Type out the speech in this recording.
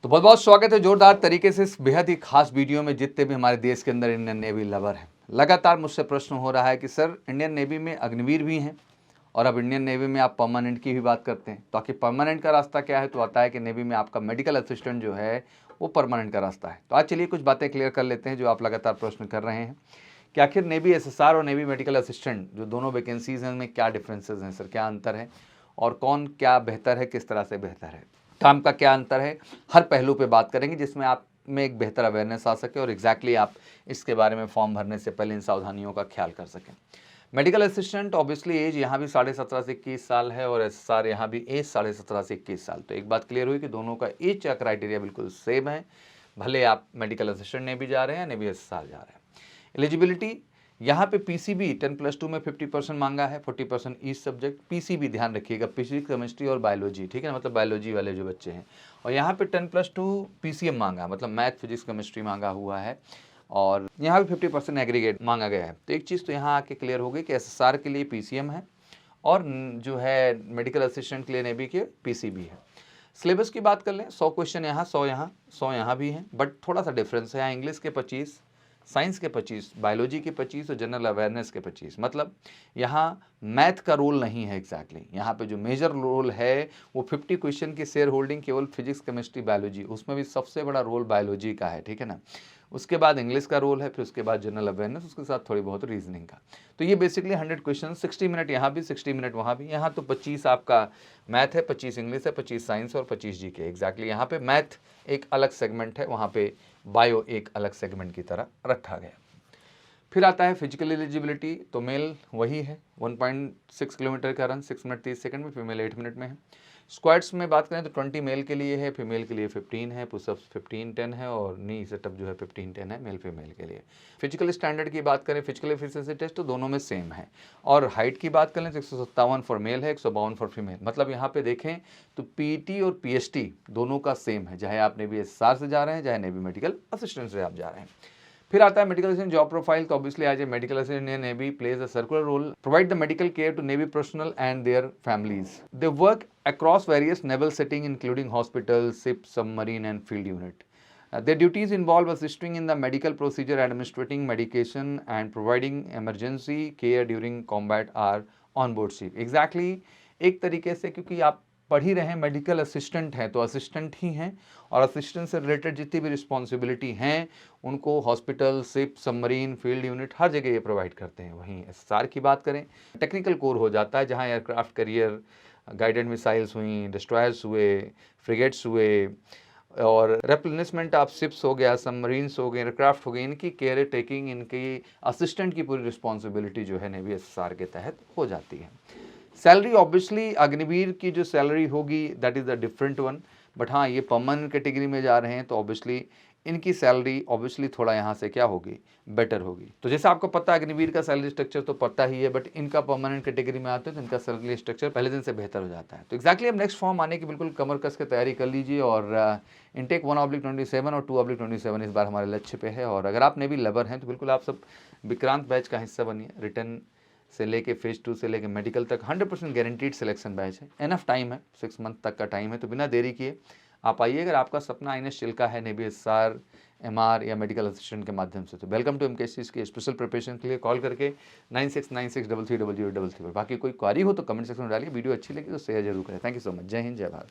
तो बहुत बहुत स्वागत है जोरदार तरीके से इस बेहद ही खास वीडियो में। जितने भी हमारे देश के अंदर इंडियन नेवी लवर हैं, लगातार मुझसे प्रश्न हो रहा है कि सर इंडियन नेवी में अग्निवीर भी हैं और अब इंडियन नेवी में आप परमानेंट की भी बात करते हैं, तो आखिर परमानेंट का रास्ता क्या है? तो आता है कि नेवी में आपका मेडिकल असिस्टेंट जो है वो परमानेंट का रास्ता है। तो आज चलिए कुछ बातें क्लियर कर लेते हैं जो आप लगातार प्रश्न कर रहे हैं कि आखिर नेवी एसएसआर और नेवी मेडिकल असिस्टेंट जो दोनों वैकेंसीज हैं उनमें क्या डिफरेंसेस हैं सर, क्या अंतर है और कौन क्या बेहतर है, किस तरह से बेहतर है, काम का क्या अंतर है, हर पहलू पे बात करेंगे जिसमें आप में एक बेहतर अवेयरनेस आ सके और एग्जैक्टली आप इसके बारे में फॉर्म भरने से पहले इन सावधानियों का ख्याल कर सकें। मेडिकल असिस्टेंट ऑब्वियसली एज यहाँ भी 17.5 से 21 साल है और एसएसआर यहाँ भी एज 17.5 से 21 साल। तो एक बात क्लियर हुई कि दोनों का एज का क्राइटेरिया बिल्कुल सेम है, भले आप मेडिकल असिस्टेंट ने भी जा रहे हैं ने भी एसएसआर जा रहे हैं। एलिजिबिलिटी यहाँ पे पीसीबी 10+2 में 50% मांगा है, 40% ईच सब्जेक्ट। पीसीबी ध्यान रखिएगा, फिजिक्स केमिस्ट्री और बायोलॉजी, ठीक है ना, मतलब बायोलॉजी वाले जो बच्चे हैं। और यहाँ पे 10+2 पीसीएम मांगा, मतलब मैथ फिजिक्स केमिस्ट्री मांगा हुआ है और यहाँ भी 50% एग्रीगेट मांगा गया है। तो एक चीज़ तो यहाँ आके क्लियर हो गई कि एसएसआर के लिए पीसीएम है और जो है मेडिकल असिस्टेंट के लिए नेवी के पीसीबी है। सिलेबस की बात कर लें, 100 क्वेश्चन यहाँ, 100 यहाँ भी हैं, बट थोड़ा सा डिफरेंस है। यहाँ इंग्लिश के 25, साइंस के 25, बायोलॉजी के 25 और जनरल अवेयरनेस के 25। मतलब यहाँ मैथ का रोल नहीं है एग्जैक्टली। यहाँ पे जो मेजर रोल है वो 50 क्वेश्चन की शेयर होल्डिंग केवल फिजिक्स केमिस्ट्री बायोलॉजी, उसमें भी सबसे बड़ा रोल बायोलॉजी का है, ठीक है ना। उसके बाद इंग्लिश का रोल है, फिर उसके बाद जनरल अवेयरनेस, उसके साथ थोड़ी बहुत रीजनिंग का। तो ये बेसिकली 100 क्वेश्चन, 60 मिनट यहाँ भी, 60 मिनट वहाँ भी। यहाँ तो 25 आपका मैथ है, 25 इंग्लिश है, 25 साइंस और 25 जीके। एग्जैक्टली यहाँ पे मैथ एक अलग सेगमेंट है, वहाँ पे बायो एक अलग सेगमेंट की तरह रखा गया। फिर आता है फिजिकल एलिजिबिलिटी, तो मेल वही है, 1.6 किलोमीटर का रन 6 मिनट 30 सेकंड में, फीमेल 8 मिनट में है। स्क्वाट्स में बात करें तो 20 मेल के लिए है, फीमेल के लिए 15 है, पुशअप्स 15-10 है और नी सेटअप जो है 15-10 है मेल फीमेल के लिए। फिजिकल स्टैंडर्ड की बात करें, फिजिकल एफिशिएंसी टेस्ट तो दोनों में सेम है। और हाइट की बात करें तो 157 फॉर मेल है, 152 फॉर फीमेल। मतलब यहाँ पे देखें तो पीटी और पीएचटी दोनों का सेम है, चाहे आप नेवी एसएसआर से जा रहे हैं, चाहे नेवी मेडिकल असिस्टेंट से आप जा रहे हैं। फिर आता है मेडिकल असिस्टेंट जॉब प्रोफाइल। तो obviously as a medical assistant in navy plays a circular role, provide the medical care to navy personnel and their families. They work across various naval settings including hospitals, ships, submarine and field unit. Their duties involve assisting in the medical procedure, administering medication and providing emergency care during combat or on board ship. Exactly एक तरीके से, क्योंकि आप पढ़ ही रहे हैं medical assistant हैं तो असिस्टेंट ही हैं और असिस्टेंट से रिलेटेड जितनी भी रिस्पॉन्सिबिलिटी हैं उनको hospital, ship, submarine, field unit हर जगह ये प्रोवाइड करते हैं। वहीं एसएसआर की बात करें, टेक्निकल कोर हो जाता है जहाँ एयरक्राफ्ट करियर, गाइडेड मिसाइल्स हुई, डिस्ट्रॉयर्स हुए, फ्रिगेट्स हुए और रेप्लेनिशमेंट ऑफ शिप्स हो गया, सबमरीन्स हो गए, एयरक्राफ्ट हो गए, इनकी केयर टेकिंग, इनकी असिस्टेंट की पूरी रिस्पॉन्सिबिलिटी जो है नेवी एसएसआर के तहत हो जाती है। सैलरी ऑब्वियसली अग्निवीर की जो सैलरी होगी that is the different one, but हाँ ये परमानेंट कैटेगरी में जा रहे हैं तो ऑब्वियसली इनकी सैलरी ऑब्वियसली थोड़ा यहाँ से क्या होगी, बेटर होगी। तो जैसे आपको पता है अग्निवीर का सैलरी स्ट्रक्चर तो पता ही है, बट इनका परमानेंट कैटेगरी में आते हैं तो इनका सैलरी स्ट्रक्चर पहले दिन से बेहतर हो जाता है। तो एक्जैक्टली अब नेक्स्ट फॉर्म आने की बिल्कुल कमर कस के तैयारी कर लीजिए और इनटेक 1/27 और 2/27 इस बार हमारे लक्ष्य पे है। और अगर आप नेवी लवर हैं तो बिल्कुल आप सब विक्रांत बैच का हिस्सा बनिए। रिटर्न से लेके फेज 2 से लेके मेडिकल तक 100% गारंटीड सिलेक्शन बैच है। एनफ टाइम है, 6 मंथ तक का टाइम है, तो बिना देरी किए आप आइए। अगर आपका सपना आईएनएस चिल्का है नेवी एसएसआर, एमआर या मेडिकल असिस्टेंट के माध्यम से, तो वेलकम टू एमकेएससी की स्पेशल प्रिपरेशन के लिए कॉल करके 9696330033 पर। बाकी कोई क्वारी हो तो कमेंट सेक्शन में डालिए। वीडियो अच्छी लगी तो शेयर जरूर करें। Thank you so much. जय हिंद, जय भारत।